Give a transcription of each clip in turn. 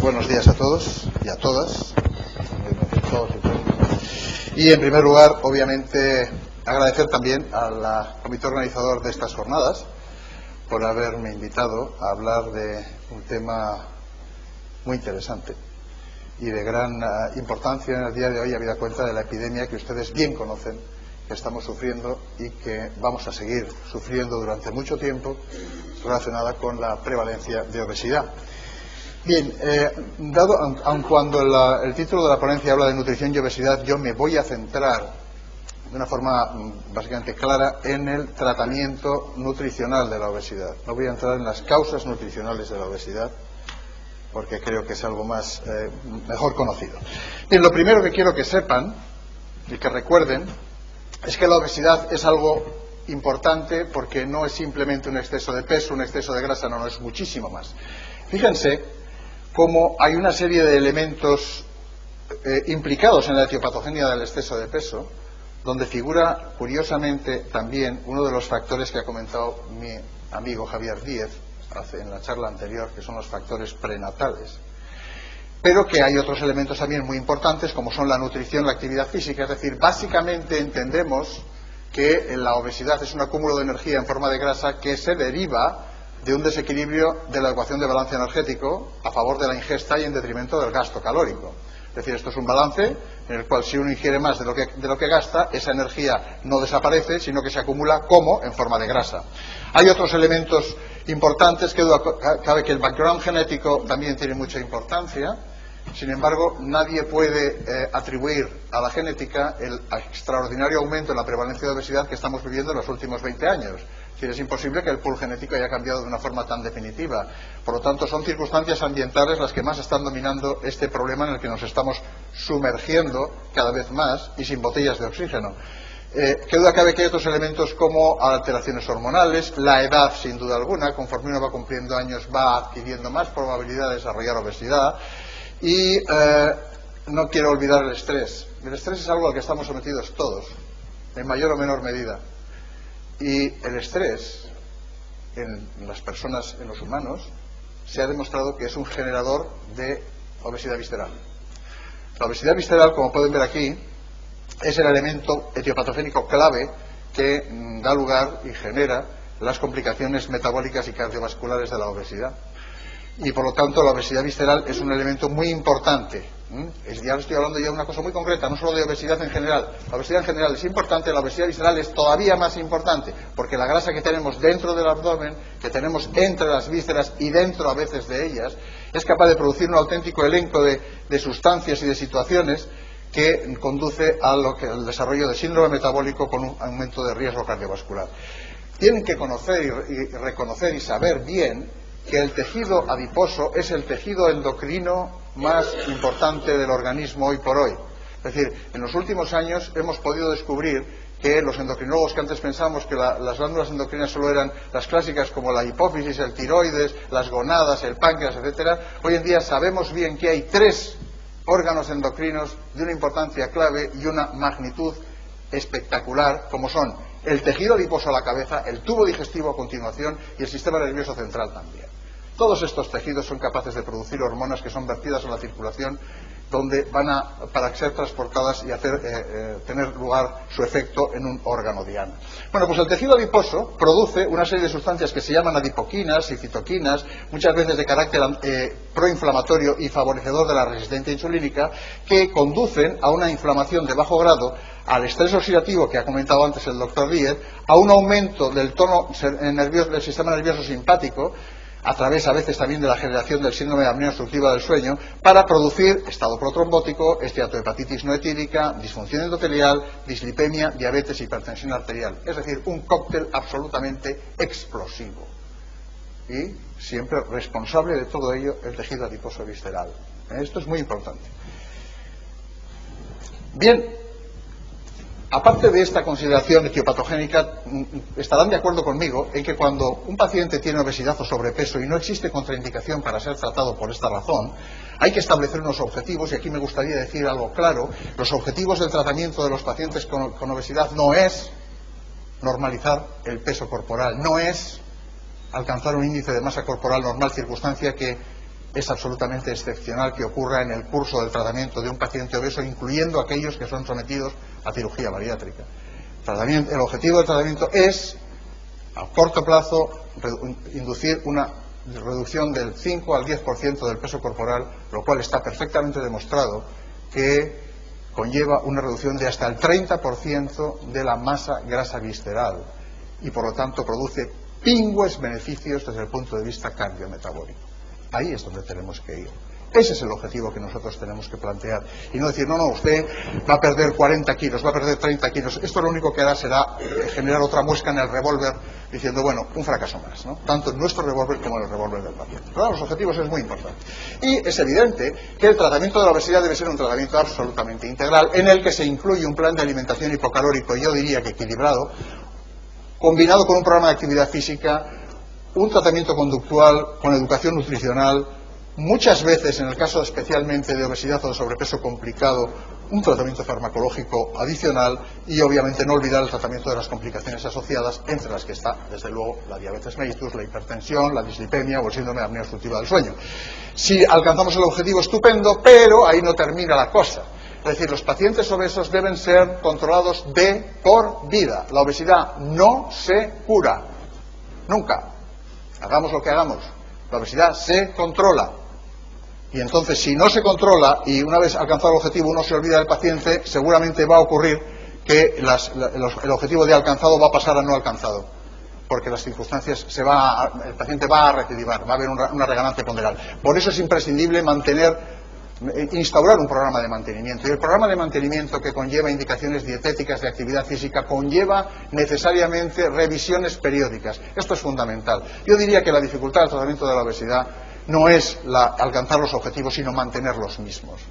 Buenos días a todos y a todas. Y en primer lugar, obviamente, agradecer también al comité organizador de estas jornadas por haberme invitado a hablar de un tema muy interesante y de gran importancia en el día de hoy, habida cuenta de la epidemia que ustedes bien conocen, que estamos sufriendo y que vamos a seguir sufriendo durante mucho tiempo, relacionada con la prevalencia de obesidad. Bien, aun cuando el título de la ponencia habla de nutrición y obesidad, yo me voy a centrar de una forma básicamente clara en el tratamiento nutricional de la obesidad. No voy a entrar en las causas nutricionales de la obesidad, porque creo que es algo mejor conocido. Bien, lo primero que quiero que sepan y que recuerden es que la obesidad es algo importante porque no es simplemente un exceso de peso, un exceso de grasa, no, es muchísimo más. Fíjense cómo hay una serie de elementos implicados en la etiopatogenia del exceso de peso, donde figura curiosamente también uno de los factores que ha comentado mi amigo Javier Díez en la charla anterior, que son los factores prenatales, pero que hay otros elementos también muy importantes, como son la nutrición, la actividad física. Es decir, básicamente entendemos que la obesidad es un acúmulo de energía en forma de grasa que se deriva de un desequilibrio de la ecuación de balance energético a favor de la ingesta y en detrimento del gasto calórico. Es decir, esto es un balance en el cual si uno ingiere más de lo que gasta, esa energía no desaparece, sino que se acumula como en forma de grasa. Hay otros elementos importantes, que cabe que el background genético también tiene mucha importancia. Sin embargo, nadie puede atribuir a la genética el extraordinario aumento en la prevalencia de obesidad que estamos viviendo en los últimos 20 años. Es imposible que el pool genético haya cambiado de una forma tan definitiva. Por lo tanto, son circunstancias ambientales las que más están dominando este problema en el que nos estamos sumergiendo cada vez más y sin botellas de oxígeno. Qué duda cabe que hay otros elementos como alteraciones hormonales, la edad sin duda alguna, conforme uno va cumpliendo años va adquiriendo más probabilidad de desarrollar obesidad y no quiero olvidar el estrés. El estrés es algo al que estamos sometidos todos, en mayor o menor medida. Y el estrés en las personas, en los humanos, se ha demostrado que es un generador de obesidad visceral. La obesidad visceral, como pueden ver aquí, es el elemento etiopatogénico clave que da lugar y genera las complicaciones metabólicas y cardiovasculares de la obesidad. Y por lo tanto la obesidad visceral es un elemento muy importante. Ya estoy hablando ya de una cosa muy concreta, no solo de obesidad en general. La obesidad en general es importante, la obesidad visceral es todavía más importante, porque la grasa que tenemos dentro del abdomen, que tenemos entre las vísceras y dentro a veces de ellas, es capaz de producir un auténtico elenco de sustancias y de situaciones que conduce al desarrollo de síndrome metabólico con un aumento de riesgo cardiovascular. Tienen que conocer y reconocer y saber bien que el tejido adiposo es el tejido endocrino más importante del organismo hoy por hoy. Es decir, en los últimos años hemos podido descubrir que los endocrinólogos que antes pensábamos que las glándulas endocrinas solo eran las clásicas como la hipófisis, el tiroides, las gonadas, el páncreas, etcétera, hoy en día sabemos bien que hay 3 órganos endocrinos de una importancia clave y una magnitud espectacular, como son el tejido adiposo a la cabeza, el tubo digestivo a continuación y el sistema nervioso central también. Todos estos tejidos son capaces de producir hormonas que son vertidas a la circulación, donde para ser transportadas y tener lugar su efecto en un órgano diana. Bueno, pues el tejido adiposo produce una serie de sustancias que se llaman adipoquinas y citoquinas, muchas veces de carácter proinflamatorio y favorecedor de la resistencia insulínica, que conducen a una inflamación de bajo grado, al estrés oxidativo que ha comentado antes el doctor Díez, a un aumento del tono del sistema nervioso simpático, a través a veces también de la generación del síndrome de apnea obstructiva del sueño, para producir estado protrombótico, esteatohepatitis no etílica, disfunción endotelial, dislipemia, diabetes e hipertensión arterial. Es decir, un cóctel absolutamente explosivo. Y siempre responsable de todo ello el tejido adiposo visceral. Esto es muy importante. Bien, aparte de esta consideración etiopatogénica, estarán de acuerdo conmigo en que cuando un paciente tiene obesidad o sobrepeso y no existe contraindicación para ser tratado por esta razón, hay que establecer unos objetivos, y aquí me gustaría decir algo claro. Los objetivos del tratamiento de los pacientes con obesidad no es normalizar el peso corporal, no es alcanzar un índice de masa corporal normal, circunstancia que es absolutamente excepcional que ocurra en el curso del tratamiento de un paciente obeso, incluyendo aquellos que son sometidos a cirugía bariátrica. El objetivo del tratamiento es, a corto plazo, inducir una reducción del 5 al 10% del peso corporal, lo cual está perfectamente demostrado que conlleva una reducción de hasta el 30% de la masa grasa visceral y por lo tanto produce pingües beneficios desde el punto de vista cardiometabólico. Ahí es donde tenemos que ir. Ese es el objetivo que nosotros tenemos que plantear. Y no decir, no, usted va a perder 40 kilos, va a perder 30 kilos. Esto lo único que hará será generar otra muesca en el revólver, diciendo, bueno, un fracaso más, ¿no? Tanto en nuestro revólver como en el revólver del paciente. Pero los objetivos es muy importante. Y es evidente que el tratamiento de la obesidad debe ser un tratamiento absolutamente integral, en el que se incluye un plan de alimentación hipocalórico, yo diría que equilibrado, combinado con un programa de actividad física, un tratamiento conductual, con educación nutricional, muchas veces, en el caso especialmente de obesidad o de sobrepeso complicado, un tratamiento farmacológico adicional y, obviamente, no olvidar el tratamiento de las complicaciones asociadas, entre las que está, desde luego, la diabetes mellitus, la hipertensión, la dislipemia o el síndrome de apnea obstructiva del sueño. Si alcanzamos el objetivo, estupendo, pero ahí no termina la cosa. Es decir, los pacientes obesos deben ser controlados de por vida. La obesidad no se cura. Nunca. Hagamos lo que hagamos. La obesidad se controla. Y entonces, si no se controla y una vez alcanzado el objetivo uno se olvida del paciente, seguramente va a ocurrir que el objetivo de alcanzado va a pasar a no alcanzado. Porque las circunstancias el paciente va a recidivar, va a haber una reganancia ponderal. Por eso es imprescindible instaurar un programa de mantenimiento. Y el programa de mantenimiento, que conlleva indicaciones dietéticas de actividad física, conlleva necesariamente revisiones periódicas. Esto es fundamental. Yo diría que la dificultad del tratamiento de la obesidad no es alcanzar los objetivos, sino mantener los mismos.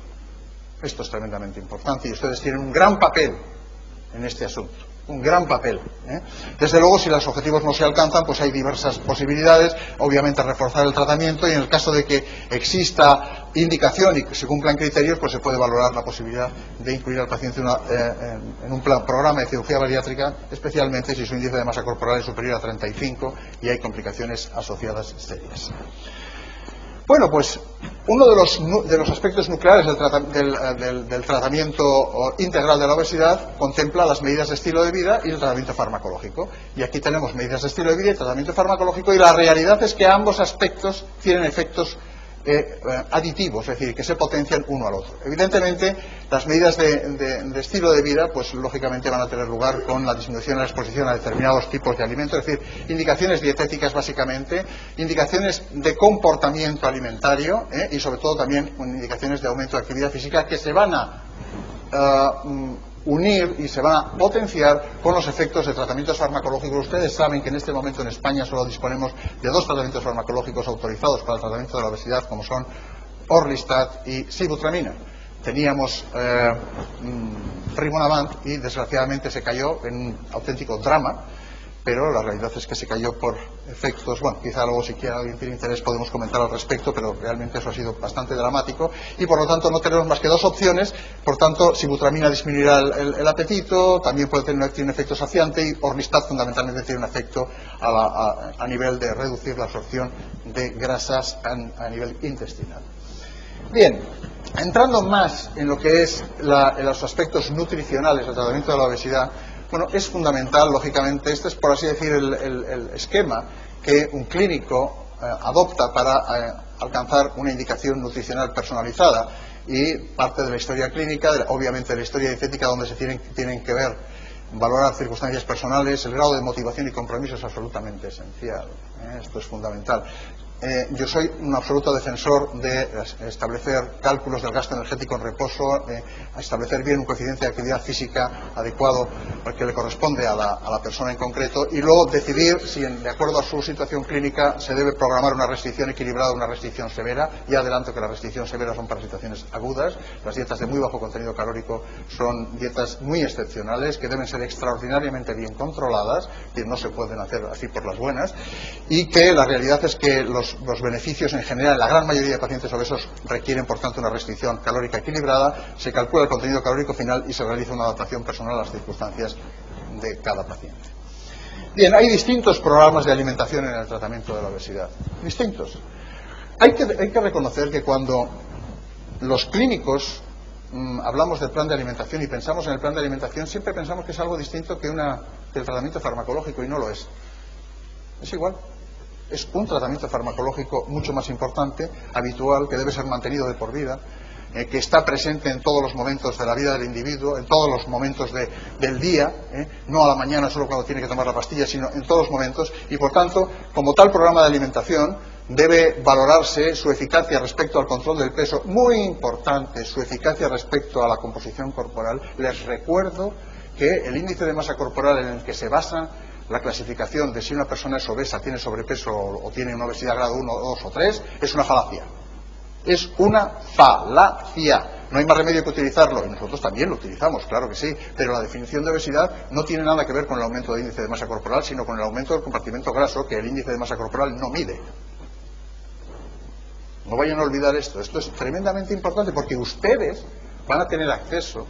Esto es tremendamente importante y ustedes tienen un gran papel en este asunto. Un gran papel. Desde luego, si los objetivos no se alcanzan, pues hay diversas posibilidades. Obviamente, reforzar el tratamiento y en el caso de que exista indicación y que se cumplan criterios, pues se puede valorar la posibilidad de incluir al paciente en un programa de cirugía bariátrica, especialmente si su índice de masa corporal es superior a 35 y hay complicaciones asociadas serias. Bueno, pues uno de los aspectos nucleares del tratamiento integral de la obesidad contempla las medidas de estilo de vida y el tratamiento farmacológico. Y aquí tenemos medidas de estilo de vida y tratamiento farmacológico, y la realidad es que ambos aspectos tienen efectos aditivos, es decir, que se potencian uno al otro. Evidentemente, las medidas de estilo de vida, pues lógicamente van a tener lugar con la disminución de la exposición a determinados tipos de alimentos, es decir, indicaciones dietéticas básicamente, indicaciones de comportamiento alimentario y sobre todo también indicaciones de aumento de actividad física que se van a unir y se van a potenciar con los efectos de tratamientos farmacológicos. Ustedes saben que en este momento en España solo disponemos de 2 tratamientos farmacológicos autorizados para el tratamiento de la obesidad, como son Orlistat y Sibutramina. Teníamos Rimonabant y desgraciadamente se cayó en un auténtico drama, pero la realidad es que se cayó por efectos, bueno, quizá luego si alguien tiene interés podemos comentar al respecto, pero realmente eso ha sido bastante dramático y por lo tanto no tenemos más que 2 opciones. Por tanto, Sibutramina disminuirá el apetito, también puede tener un efecto saciante, y Orlistat fundamentalmente tiene un efecto a nivel de reducir la absorción de grasas a nivel intestinal. Bien, entrando más en lo que es en los aspectos nutricionales del tratamiento de la obesidad, bueno, es fundamental, lógicamente, este es, por así decir, el esquema que un clínico adopta para alcanzar una indicación nutricional personalizada, y parte de la historia clínica, obviamente de la historia dietética, donde se tienen que valorar circunstancias personales, el grado de motivación y compromiso es absolutamente esencial. Esto es fundamental. Yo soy un absoluto defensor de establecer cálculos del gasto energético en reposo, establecer bien un coeficiente de actividad física adecuado al que le corresponde a la persona en concreto, y luego decidir si, de acuerdo a su situación clínica, se debe programar una restricción equilibrada o una restricción severa. Y adelanto que la restricción severa son para situaciones agudas. Las dietas de muy bajo contenido calórico son dietas muy excepcionales que deben ser extraordinariamente bien controladas, que no se pueden hacer así por las buenas, y que la realidad es que los beneficios en general, la gran mayoría de pacientes obesos requieren por tanto una restricción calórica equilibrada. Se calcula el contenido calórico final y se realiza una adaptación personal a las circunstancias de cada paciente. Bien, hay distintos programas de alimentación en el tratamiento de la obesidad, distintos. Hay que reconocer que cuando los clínicos hablamos del plan de alimentación y pensamos en el plan de alimentación, siempre pensamos que es algo distinto que el tratamiento farmacológico, y no lo es. Es igual. Es un tratamiento farmacológico mucho más importante, habitual, que debe ser mantenido de por vida, que está presente en todos los momentos de la vida del individuo, en todos los momentos del día, no a la mañana solo cuando tiene que tomar la pastilla, sino en todos los momentos, y por tanto, como tal programa de alimentación, debe valorarse su eficacia respecto al control del peso, muy importante, su eficacia respecto a la composición corporal. Les recuerdo que el índice de masa corporal en el que se basa la clasificación de si una persona es obesa, tiene sobrepeso o tiene una obesidad grado 1, 2 o 3, es una falacia. Es una falacia. No hay más remedio que utilizarlo, y nosotros también lo utilizamos, claro que sí, pero la definición de obesidad no tiene nada que ver con el aumento del índice de masa corporal, sino con el aumento del compartimento graso, que el índice de masa corporal no mide. No vayan a olvidar esto es tremendamente importante, porque ustedes van a tener acceso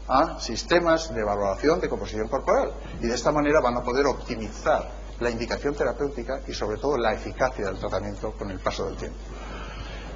a sistemas de valoración de composición corporal, y de esta manera van a poder optimizar la indicación terapéutica y sobre todo la eficacia del tratamiento con el paso del tiempo.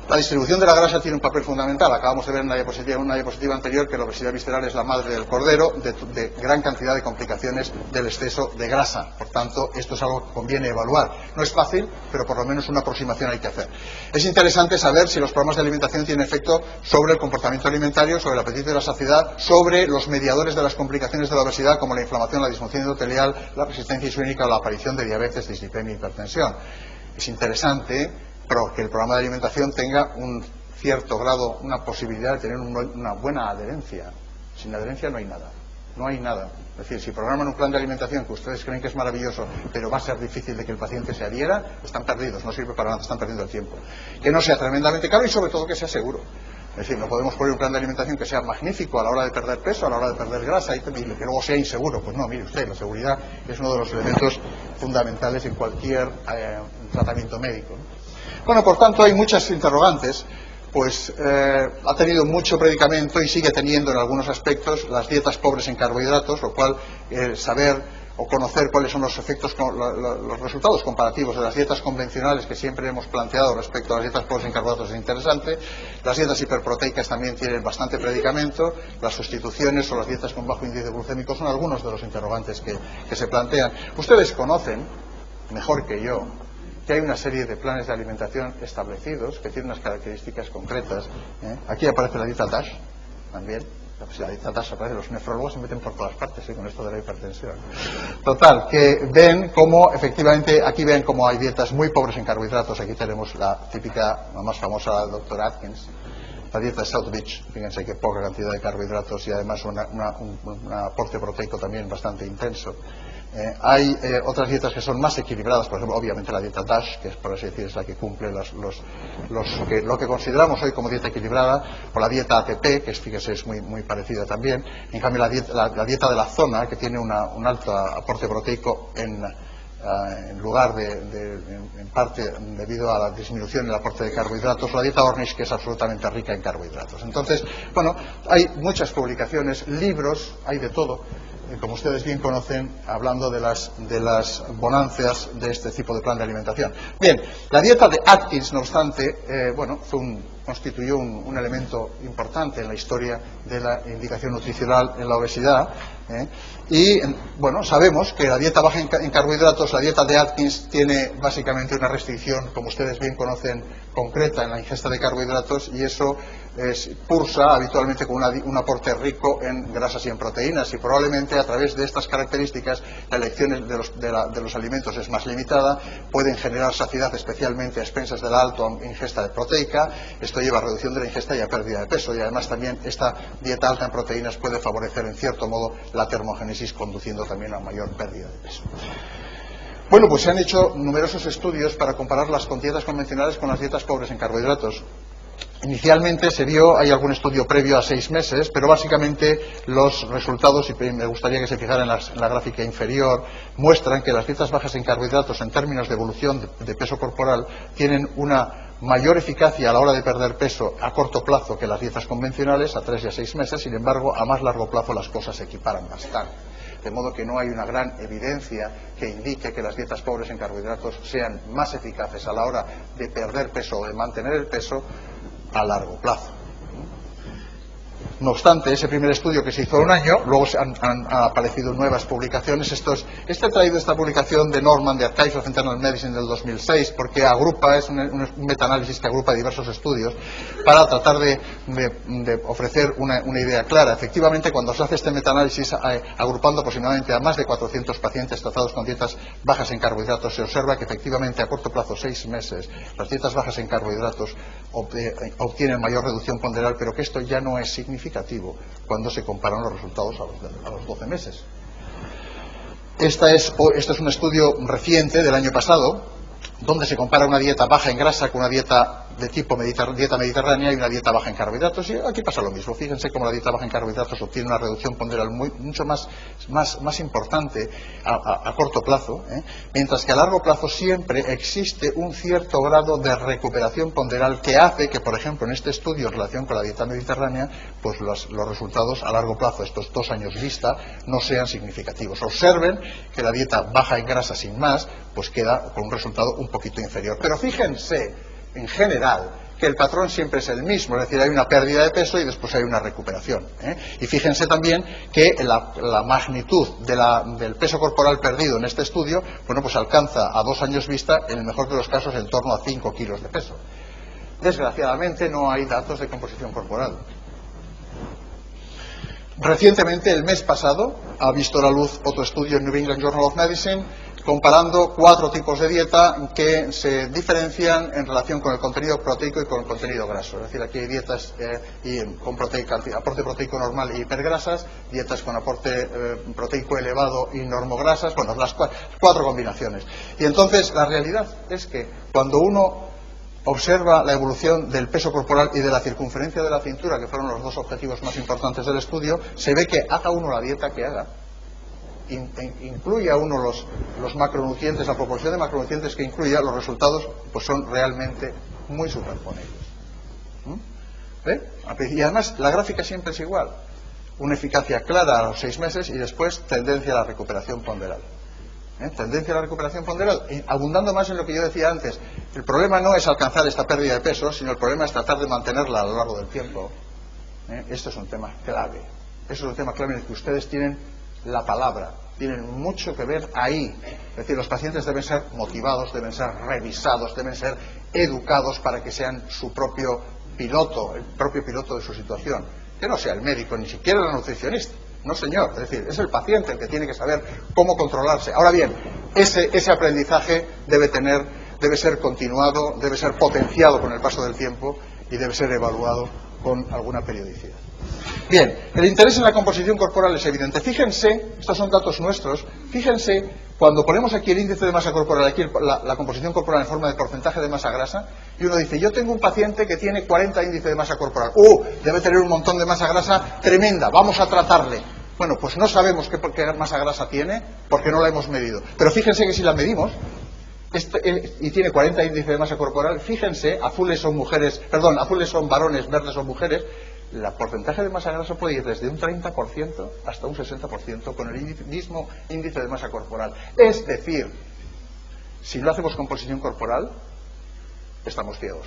La distribución de la grasa tiene un papel fundamental. Acabamos de ver en una diapositiva anterior que la obesidad visceral es la madre del cordero de gran cantidad de complicaciones del exceso de grasa. Por tanto, esto es algo que conviene evaluar. No es fácil, pero por lo menos una aproximación hay que hacer. Es interesante saber si los programas de alimentación tienen efecto sobre el comportamiento alimentario, sobre el apetito y la saciedad, sobre los mediadores de las complicaciones de la obesidad, como la inflamación, la disfunción endotelial, la resistencia insulínica o la aparición de diabetes, dislipemia e hipertensión. Es interesante que el programa de alimentación tenga un cierto grado, una posibilidad de tener una buena adherencia. Sin adherencia no hay nada. No hay nada. Es decir, si programan un plan de alimentación que ustedes creen que es maravilloso, pero va a ser difícil de que el paciente se adhiera, están perdidos, no sirve para nada, están perdiendo el tiempo. Que no sea tremendamente caro y sobre todo que sea seguro. Es decir, no podemos poner un plan de alimentación que sea magnífico a la hora de perder peso, a la hora de perder grasa y que luego sea inseguro. Pues no, mire usted, la seguridad es uno de los elementos fundamentales en cualquier tratamiento médico, ¿no? Bueno, por tanto, hay muchas interrogantes. Pues ha tenido mucho predicamento y sigue teniendo en algunos aspectos las dietas pobres en carbohidratos, lo cual saber o conocer cuáles son los efectos, los resultados comparativos de las dietas convencionales que siempre hemos planteado respecto a las dietas pobres en carbohidratos es interesante. Las dietas hiperproteicas también tienen bastante predicamento. Las sustituciones o las dietas con bajo índice glucémico son algunos de los interrogantes que se plantean. Ustedes conocen, mejor que yo, que hay una serie de planes de alimentación establecidos que tienen unas características concretas. Aquí aparece la dieta DASH también. Pues la dieta DASH aparece, los nefrólogos se meten por todas partes con esto de la hipertensión. Total, que ven cómo efectivamente, aquí ven cómo hay dietas muy pobres en carbohidratos. Aquí tenemos la típica, la más famosa, la del Dr. Atkins, la dieta de South Beach. Fíjense qué poca cantidad de carbohidratos y además un aporte proteico también bastante intenso. Hay otras dietas que son más equilibradas, por ejemplo, obviamente la dieta DASH, que es, por así decir, es la que cumple lo que consideramos hoy como dieta equilibrada, o la dieta ATP, que es, fíjese, es muy parecida también. En cambio, la dieta de la zona, que tiene un alto aporte proteico en lugar en parte debido a la disminución del aporte de carbohidratos, la dieta Ornish, que es absolutamente rica en carbohidratos. Entonces, bueno, hay muchas publicaciones, libros, hay de todo, como ustedes bien conocen, hablando de las bonancias de este tipo de plan de alimentación. Bien, la dieta de Atkins, no obstante, constituyó un elemento importante en la historia de la indicación nutricional en la obesidad. Y, bueno, sabemos que la dieta baja en carbohidratos, la dieta de Atkins, tiene básicamente una restricción, como ustedes bien conocen, concreta en la ingesta de carbohidratos, y eso cursa habitualmente con un aporte rico en grasas y en proteínas, y probablemente a través de estas características la elección de los alimentos es más limitada, pueden generar saciedad especialmente a expensas de la alta ingesta de proteica. Esto lleva a reducción de la ingesta y a pérdida de peso, y además también esta dieta alta en proteínas puede favorecer en cierto modo la termogénesis, conduciendo también a mayor pérdida de peso. Bueno, pues se han hecho numerosos estudios para compararlas con dietas convencionales con las dietas pobres en carbohidratos. Inicialmente se vio, hay algún estudio previo a 6 meses, pero básicamente los resultados, y me gustaría que se fijaran en la gráfica inferior, muestran que las dietas bajas en carbohidratos en términos de evolución de peso corporal tienen una mayor eficacia a la hora de perder peso a corto plazo que las dietas convencionales, a 3 y a 6 meses. Sin embargo, a más largo plazo las cosas se equiparan bastante. de modo que no hay una gran evidencia que indique que las dietas pobres en carbohidratos sean más eficaces a la hora de perder peso o de mantener el peso a largo plazo. No obstante, ese primer estudio que se hizo un año, luego han aparecido nuevas publicaciones. He traído esta publicación de Norman, de Archives of Internal Medicine del 2006, porque agrupa, es un metaanálisis que agrupa diversos estudios para tratar de ofrecer una idea clara. Efectivamente, cuando se hace este metaanálisis, agrupando aproximadamente a más de 400 pacientes tratados con dietas bajas en carbohidratos, se observa que efectivamente a corto plazo, 6 meses, las dietas bajas en carbohidratos obtienen mayor reducción ponderal, pero que esto ya no es significativo cuando se comparan los resultados a los 12 meses. Este es un estudio reciente del año pasado, donde se compara una dieta baja en grasa con una dieta de tipo dieta mediterránea y una dieta baja en carbohidratos, y aquí pasa lo mismo. Fíjense cómo la dieta baja en carbohidratos obtiene una reducción ponderal mucho más importante a corto plazo, mientras que a largo plazo siempre existe un cierto grado de recuperación ponderal que hace que, por ejemplo, en este estudio en relación con la dieta mediterránea, pues los resultados a largo plazo, estos 2 años vista, no sean significativos. Observen que la dieta baja en grasa sin más, pues queda con un resultado un poquito inferior. Pero fíjense, en general, que el patrón siempre es el mismo, es decir, hay una pérdida de peso y después hay una recuperación. Y fíjense también que la magnitud del peso corporal perdido en este estudio, bueno, pues alcanza a 2 años vista, en el mejor de los casos, en torno a 5 kilos de peso. Desgraciadamente no hay datos de composición corporal. Recientemente, el mes pasado, ha visto la luz otro estudio en New England Journal of Medicine, comparando 4 tipos de dieta que se diferencian en relación con el contenido proteico y con el contenido graso. Es decir, aquí hay dietas con aporte proteico normal y hipergrasas, dietas con aporte proteico elevado y normograsas, bueno, las 4 combinaciones. Y entonces la realidad es que cuando uno observa la evolución del peso corporal y de la circunferencia de la cintura, que fueron los 2 objetivos más importantes del estudio, se ve que haga uno la dieta que haga, incluye a uno los macronutrientes, la proporción de macronutrientes que incluya, los resultados pues son realmente muy superponibles. ¿Ve? Y además la gráfica siempre es igual, una eficacia clara a los 6 meses y después tendencia a la recuperación ponderal. Tendencia a la recuperación ponderal, abundando más en lo que yo decía antes. El problema no es alcanzar esta pérdida de peso, sino el problema es tratar de mantenerla a lo largo del tiempo. Esto es un tema clave. Eso es un tema clave en el que ustedes tienen la palabra, tienen mucho que ver ahí. Es decir, los pacientes deben ser motivados, deben ser revisados, deben ser educados para que sean su propio piloto, el propio piloto de su situación. Que no sea el médico, ni siquiera el nutricionista. No, señor. Es decir, es el paciente el que tiene que saber cómo controlarse. Ahora bien, ese aprendizaje debe ser continuado, debe ser potenciado con el paso del tiempo y debe ser evaluado con alguna periodicidad. Bien, el interés en la composición corporal es evidente. Fíjense, estos son datos nuestros, fíjense, cuando ponemos aquí el índice de masa corporal, aquí la composición corporal en forma de porcentaje de masa grasa, y uno dice, yo tengo un paciente que tiene 40 índice de masa corporal, debe tener un montón de masa grasa tremenda, vamos a tratarle. Bueno, pues no sabemos qué masa grasa tiene, porque no la hemos medido. Pero fíjense que si la medimos, y tiene 40 índice de masa corporal, fíjense, azules son varones, verdes son mujeres, el porcentaje de masa grasa puede ir desde un 30% hasta un 60% con el mismo índice de masa corporal. Es decir, si no hacemos composición corporal, estamos ciegos.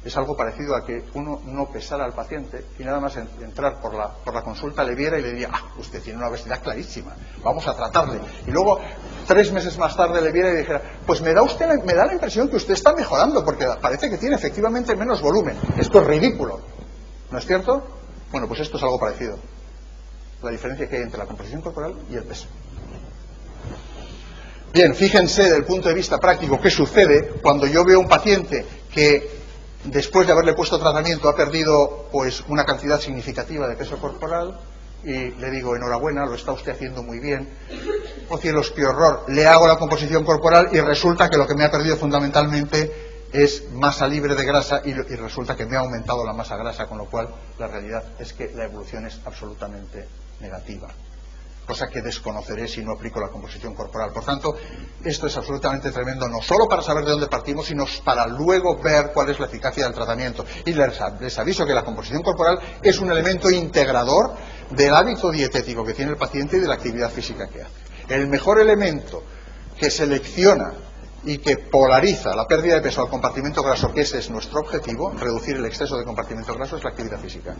Es algo parecido a que uno no pesara al paciente y nada más entrar por la consulta le viera y le diría, usted tiene una obesidad clarísima, vamos a tratarle. Y luego, 3 meses más tarde le viera y dijera, pues me da la impresión que usted está mejorando porque parece que tiene efectivamente menos volumen. Esto es ridículo. ¿No es cierto? Bueno, pues esto es algo parecido. La diferencia que hay entre la composición corporal y el peso. Bien, fíjense desde el punto de vista práctico qué sucede cuando yo veo un paciente que después de haberle puesto tratamiento ha perdido pues una cantidad significativa de peso corporal y le digo, enhorabuena, lo está usted haciendo muy bien. Oh cielos, qué horror, le hago la composición corporal y resulta que lo que me ha perdido fundamentalmente es masa libre de grasa y resulta que me ha aumentado la masa grasa, con lo cual la realidad es que la evolución es absolutamente negativa. cosa que desconoceré si no aplico la composición corporal. Por tanto, esto es absolutamente tremendo, no solo para saber de dónde partimos, sino para luego ver cuál es la eficacia del tratamiento. Y les aviso que la composición corporal es un elemento integrador del hábito dietético que tiene el paciente y de la actividad física que hace. El mejor elemento que selecciona y que polariza la pérdida de peso al compartimento graso, que ese es nuestro objetivo, reducir el exceso de compartimento graso, es la actividad física.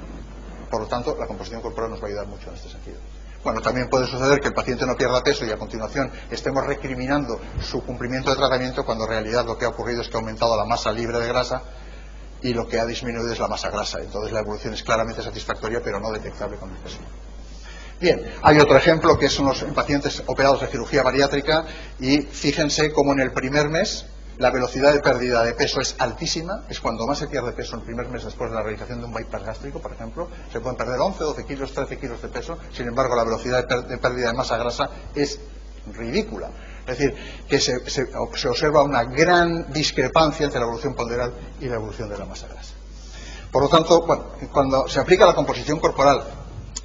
Por lo tanto, la composición corporal nos va a ayudar mucho en este sentido. Bueno, también puede suceder que el paciente no pierda peso y a continuación estemos recriminando su cumplimiento de tratamiento cuando en realidad lo que ha ocurrido es que ha aumentado la masa libre de grasa y lo que ha disminuido es la masa grasa. Entonces la evolución es claramente satisfactoria, pero no detectable con el peso. Bien, hay otro ejemplo que son los pacientes operados de cirugía bariátrica y fíjense cómo en el primer mes la velocidad de pérdida de peso es altísima, es cuando más se pierde peso en el primer mes después de la realización de un bypass gástrico, por ejemplo. Se pueden perder 11, 12 kilos, 13 kilos de peso, sin embargo la velocidad de pérdida de masa grasa es ridícula. Es decir, que se observa una gran discrepancia entre la evolución ponderal y la evolución de la masa grasa. Por lo tanto, bueno, cuando se aplica la composición corporal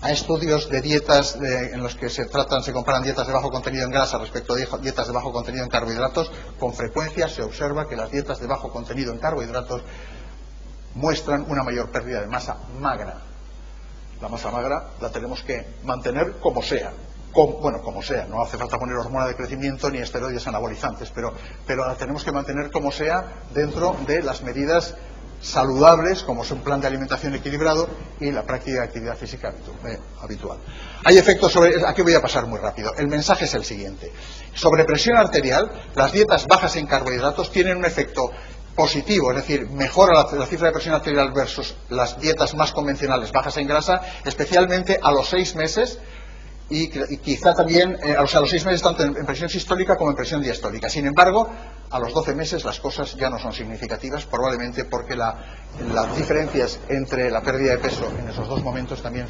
a estudios de dietas en los que se comparan dietas de bajo contenido en grasa respecto a dietas de bajo contenido en carbohidratos, con frecuencia se observa que las dietas de bajo contenido en carbohidratos muestran una mayor pérdida de masa magra. La masa magra la tenemos que mantener como sea. Como sea, no hace falta poner hormona de crecimiento ni esteroides anabolizantes, pero la tenemos que mantener como sea dentro de las medidas saludables, como es un plan de alimentación equilibrado y la práctica de actividad física habitual. Hay efectos sobre... Aquí voy a pasar muy rápido. El mensaje es el siguiente. Sobre presión arterial, las dietas bajas en carbohidratos tienen un efecto positivo, es decir, mejora la cifra de presión arterial versus las dietas más convencionales bajas en grasa, especialmente a los 6 meses, y quizá también a los 6 meses tanto en presión sistólica como en presión diastólica. Sin embargo, a los 12 meses las cosas ya no son significativas, probablemente porque las diferencias entre la pérdida de peso en esos dos momentos también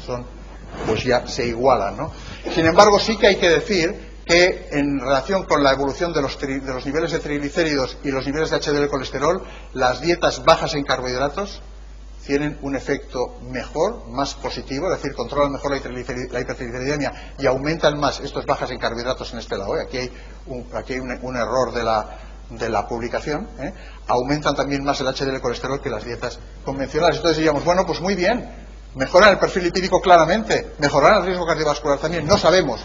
pues ya se igualan, ¿no? Sin embargo, sí que hay que decir que en relación con la evolución de los niveles de triglicéridos y los niveles de HDL colesterol, las dietas bajas en carbohidratos tienen un efecto mejor, más positivo, es decir, controlan mejor la hipertrigliceridemia y aumentan más, esto es bajas en carbohidratos en este lado, aquí hay un error de la publicación, aumentan también más el HDL colesterol que las dietas convencionales. Entonces diríamos, bueno, pues muy bien, mejoran el perfil lipídico claramente, mejoran el riesgo cardiovascular también, no sabemos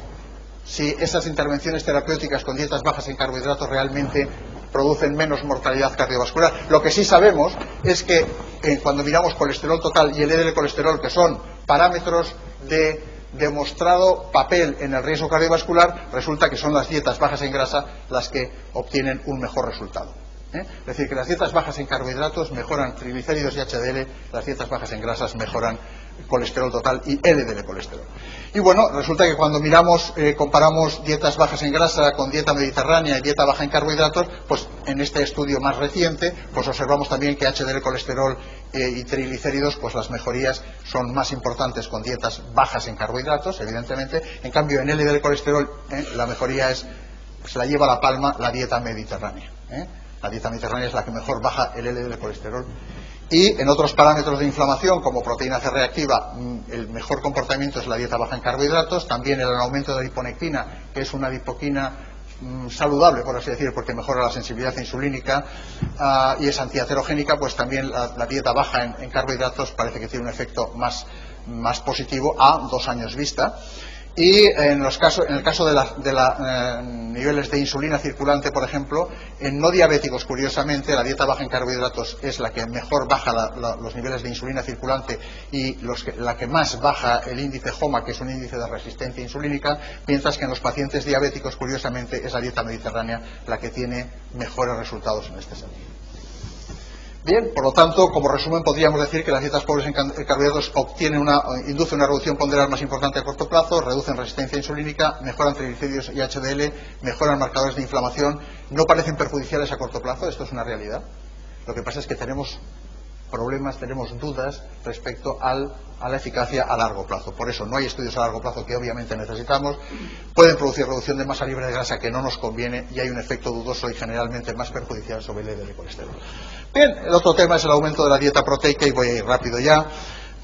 si esas intervenciones terapéuticas con dietas bajas en carbohidratos realmente producen menos mortalidad cardiovascular. Lo que sí sabemos es que cuando miramos colesterol total y el LDL colesterol, que son parámetros de demostrado papel en el riesgo cardiovascular, resulta que son las dietas bajas en grasa las que obtienen un mejor resultado. Es decir, que las dietas bajas en carbohidratos mejoran triglicéridos y HDL, las dietas bajas en grasas mejoran colesterol total y LDL colesterol. Y bueno, resulta que cuando comparamos dietas bajas en grasa con dieta mediterránea y dieta baja en carbohidratos, pues en este estudio más reciente, pues observamos también que HDL colesterol y triglicéridos, pues las mejorías son más importantes con dietas bajas en carbohidratos, evidentemente. En cambio, en LDL colesterol, la mejoría se la lleva a la palma la dieta mediterránea. La dieta mediterránea es la que mejor baja el LDL colesterol. Y en otros parámetros de inflamación, como proteína C reactiva, el mejor comportamiento es la dieta baja en carbohidratos. También el aumento de la hiponectina, que es una adipoquina saludable, por así decir, porque mejora la sensibilidad insulínica y es antiaterogénica, pues también la dieta baja en carbohidratos parece que tiene un efecto más positivo a 2 años vista. Y en el caso de los niveles de insulina circulante, por ejemplo, en no diabéticos, curiosamente, la dieta baja en carbohidratos es la que mejor baja los niveles de insulina circulante y la que más baja el índice HOMA, que es un índice de resistencia insulínica, mientras que en los pacientes diabéticos, curiosamente, es la dieta mediterránea la que tiene mejores resultados en este sentido. Bien, por lo tanto, como resumen, podríamos decir que las dietas pobres en carbohidratos inducen una reducción ponderal más importante a corto plazo, reducen resistencia insulínica, mejoran triglicéridos y HDL, mejoran marcadores de inflamación, no parecen perjudiciales a corto plazo, esto es una realidad. Lo que pasa es que tenemos problemas, tenemos dudas respecto a la eficacia a largo plazo. Por eso no hay estudios a largo plazo que obviamente necesitamos. Pueden producir reducción de masa libre de grasa que no nos conviene y hay un efecto dudoso y generalmente más perjudicial sobre el LDL colesterol. Bien, el otro tema es el aumento de la dieta proteica y voy a ir rápido ya.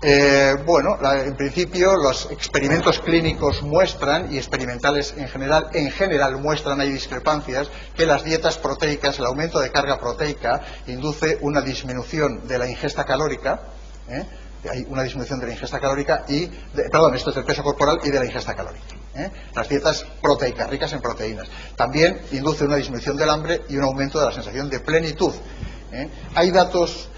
En principio los experimentos clínicos muestran, y experimentales en general muestran, hay discrepancias, que las dietas proteicas, el aumento de carga proteica, induce una disminución de la ingesta calórica, hay una disminución de la ingesta calórica esto es del peso corporal y de la ingesta calórica. Las dietas proteicas, ricas en proteínas. También induce una disminución del hambre y un aumento de la sensación de plenitud. Hay datos,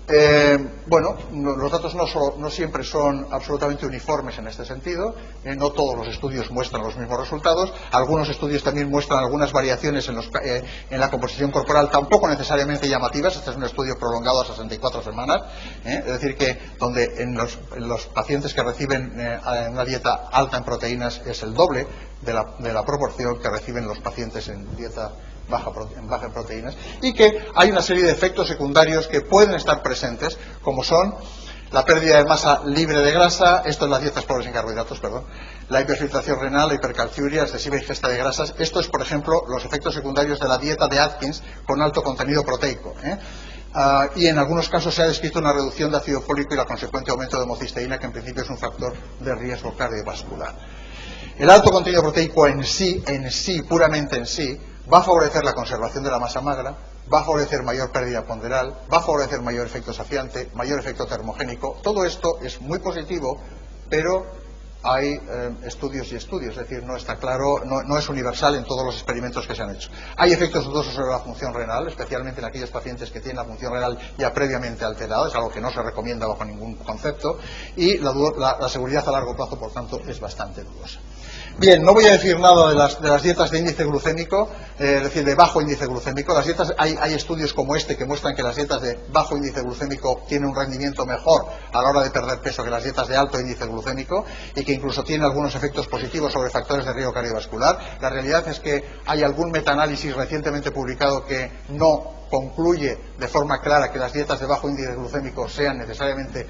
los datos no siempre son absolutamente uniformes en este sentido, no todos los estudios muestran los mismos resultados, algunos estudios también muestran algunas variaciones en la composición corporal, tampoco necesariamente llamativas. Este es un estudio prolongado a 64 semanas, es decir que donde en los pacientes que reciben una dieta alta en proteínas es el doble de la proporción que reciben los pacientes en dieta baja en proteínas, y que hay una serie de efectos secundarios que pueden estar presentes, como son la pérdida de masa libre de grasa, esto es las dietas pobres en carbohidratos, la hiperfiltración renal, la hipercalciuria, excesiva ingesta de grasas. Esto es, por ejemplo, los efectos secundarios de la dieta de Atkins con alto contenido proteico. Y en algunos casos se ha descrito una reducción de ácido fólico y la consecuente aumento de homocisteína, que en principio es un factor de riesgo cardiovascular. El alto contenido proteico en sí, puramente en sí, va a favorecer la conservación de la masa magra, va a favorecer mayor pérdida ponderal, va a favorecer mayor efecto saciante, mayor efecto termogénico. Todo esto es muy positivo, pero hay estudios y estudios, es decir, no está claro, no es universal en todos los experimentos que se han hecho. Hay efectos dudosos sobre la función renal, especialmente en aquellos pacientes que tienen la función renal ya previamente alterada, es algo que no se recomienda bajo ningún concepto, y la seguridad a largo plazo, por tanto, es bastante dudosa. Bien, no voy a decir nada de las dietas de índice glucémico, es decir, de bajo índice glucémico. Las dietas, hay estudios como este que muestran que las dietas de bajo índice glucémico tienen un rendimiento mejor a la hora de perder peso que las dietas de alto índice glucémico, y que incluso tienen algunos efectos positivos sobre factores de riesgo cardiovascular. La realidad es que hay algún metaanálisis recientemente publicado que no concluye de forma clara que las dietas de bajo índice glucémico sean necesariamente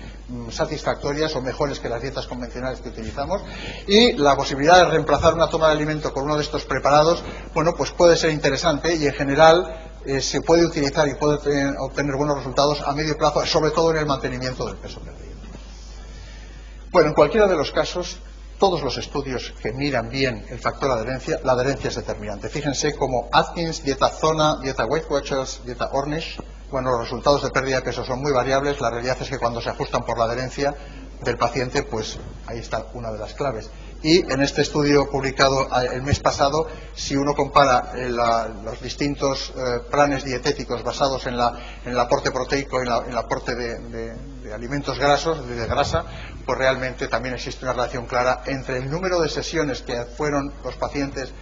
satisfactorias o mejores que las dietas convencionales que utilizamos, y la posibilidad de reemplazar una toma de alimento con uno de estos preparados, pues puede ser interesante, y en general se puede utilizar y puede obtener buenos resultados a medio plazo, sobre todo en el mantenimiento del peso perdido. En cualquiera de los casos, todos los estudios que miran bien el factor adherencia, la adherencia es determinante. Fíjense como Atkins, dieta Zona, dieta Weight Watchers, dieta Ornish, los resultados de pérdida de peso son muy variables. La realidad es que cuando se ajustan por la adherencia del paciente, pues ahí está una de las claves. Y en este estudio publicado el mes pasado, si uno compara los distintos planes dietéticos basados en el aporte proteico y en el aporte de alimentos grasos, de grasa, pues realmente también existe una relación clara entre el número de sesiones que fueron los pacientes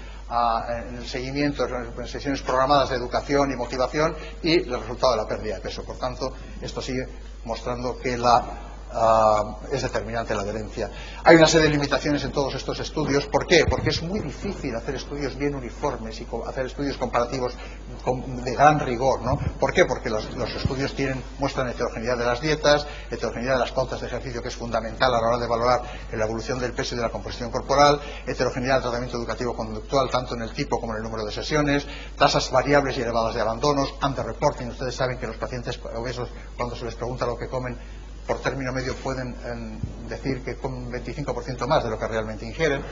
en el seguimiento, en sesiones programadas de educación y motivación, y el resultado de la pérdida de peso. Por tanto, esto sigue mostrando que es determinante la adherencia. Hay una serie de limitaciones en todos estos estudios. ¿Por qué? Porque es muy difícil hacer estudios bien uniformes y hacer estudios comparativos de gran rigor, ¿no? ¿Por qué? Porque los estudios muestran heterogeneidad de las dietas, heterogeneidad de las pautas de ejercicio, que es fundamental a la hora de valorar la evolución del peso y de la composición corporal, heterogeneidad del tratamiento educativo conductual, tanto en el tipo como en el número de sesiones, tasas variables y elevadas de abandonos, underreporting. Ustedes saben que los pacientes obesos, cuando se les pregunta lo que comen, por término medio pueden decir que comen 25% más de lo que realmente ingieren,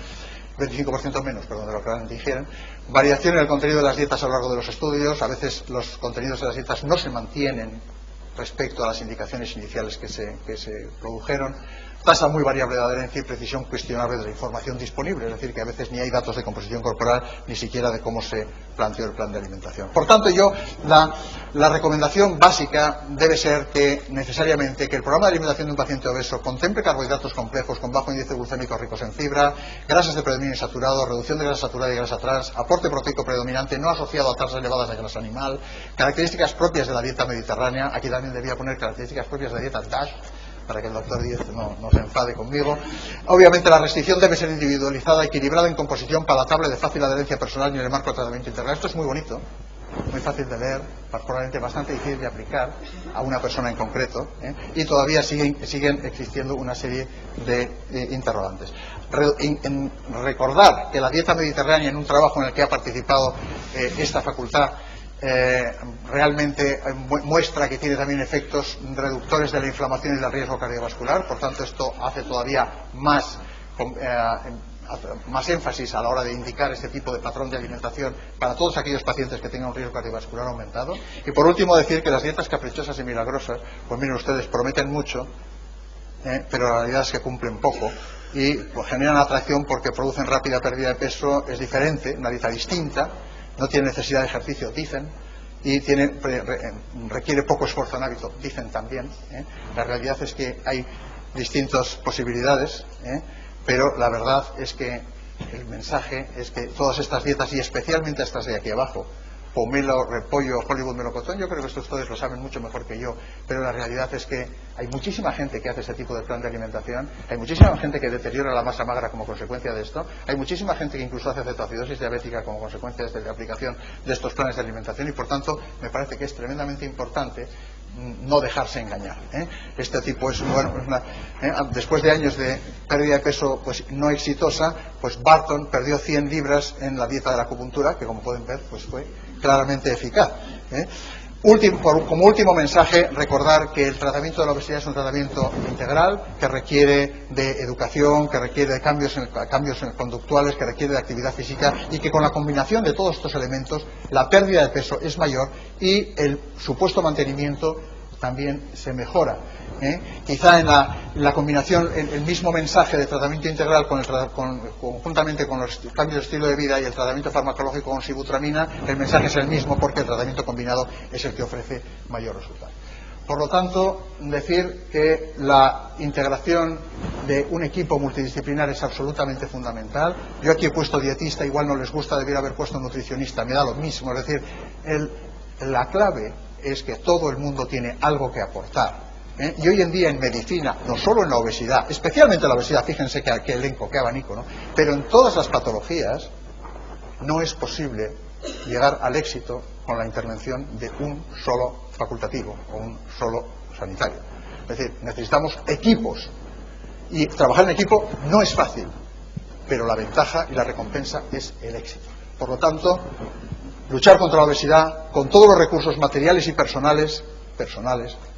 25% menos, perdón, de lo que realmente ingieren. Variación en el contenido de las dietas a lo largo de los estudios. A veces los contenidos de las dietas no se mantienen respecto a las indicaciones iniciales que se produjeron. Tasa muy variable de adherencia y precisión cuestionable de la información disponible, es decir, que a veces ni hay datos de composición corporal, ni siquiera de cómo se planteó el plan de alimentación. Por tanto, la recomendación básica debe ser que necesariamente que el programa de alimentación de un paciente obeso contemple carbohidratos complejos con bajo índice glucémico ricos en fibra, grasas de predominio insaturado, reducción de grasa saturada y grasa trans, aporte proteico predominante no asociado a tasas elevadas de grasa animal, características propias de la dieta mediterránea. Aquí también debía poner características propias de la dieta DASH, para que el doctor Díez no se enfade conmigo. Obviamente la restricción debe ser individualizada, equilibrada, en composición palatable, de fácil adherencia personal y en el marco de tratamiento integral. Esto es muy bonito, muy fácil de leer, probablemente bastante difícil de aplicar a una persona en concreto, y todavía siguen existiendo una serie de interrogantes. Recordar que la dieta mediterránea, en un trabajo en el que ha participado esta facultad, realmente muestra que tiene también efectos reductores de la inflamación y del riesgo cardiovascular. Por tanto, esto hace todavía más énfasis a la hora de indicar este tipo de patrón de alimentación para todos aquellos pacientes que tengan un riesgo cardiovascular aumentado. Y por último, decir que las dietas caprichosas y milagrosas, pues miren ustedes, prometen mucho, pero la realidad es que cumplen poco y pues, generan atracción porque producen rápida pérdida de peso. Es diferente, una dieta distinta, no tiene necesidad de ejercicio, dicen, y requiere poco esfuerzo en hábito, dicen también. La realidad es que hay distintas posibilidades, pero la verdad es que el mensaje es que todas estas dietas, y especialmente estas de aquí abajo, pomelo, repollo, Hollywood melocotón, yo creo que esto ustedes lo saben mucho mejor que yo, pero la realidad es que hay muchísima gente que hace ese tipo de plan de alimentación, hay muchísima gente que deteriora la masa magra como consecuencia de esto, hay muchísima gente que incluso hace cetoacidosis diabética como consecuencia de la aplicación de estos planes de alimentación, y por tanto me parece que es tremendamente importante no dejarse engañar. Este tipo es después de años de pérdida de peso pues no exitosa, pues Barton perdió 100 libras en la dieta de la acupuntura, que como pueden ver pues fue claramente eficaz. Como último mensaje, recordar que el tratamiento de la obesidad es un tratamiento integral que requiere de educación, que requiere de cambios conductuales, que requiere de actividad física, y que con la combinación de todos estos elementos la pérdida de peso es mayor y el supuesto mantenimiento también se mejora. Quizá en la combinación, el mismo mensaje de tratamiento integral conjuntamente con los cambios de estilo de vida y el tratamiento farmacológico con sibutramina, el mensaje es el mismo porque el tratamiento combinado es el que ofrece mayor resultado. Por lo tanto, decir que la integración de un equipo multidisciplinar es absolutamente fundamental. Yo aquí he puesto dietista, igual no les gusta, debiera haber puesto nutricionista, me da lo mismo. Es decir, la clave es que todo el mundo tiene algo que aportar. Y hoy en día en medicina, no solo en la obesidad, especialmente en la obesidad, fíjense qué elenco, qué abanico, ¿no? Pero en todas las patologías no es posible llegar al éxito con la intervención de un solo facultativo o un solo sanitario. Es decir, necesitamos equipos, y trabajar en equipo no es fácil, pero la ventaja y la recompensa es el éxito. Por lo tanto, luchar contra la obesidad con todos los recursos materiales y personales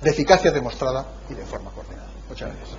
de eficacia demostrada y de forma coordinada. Muchas gracias.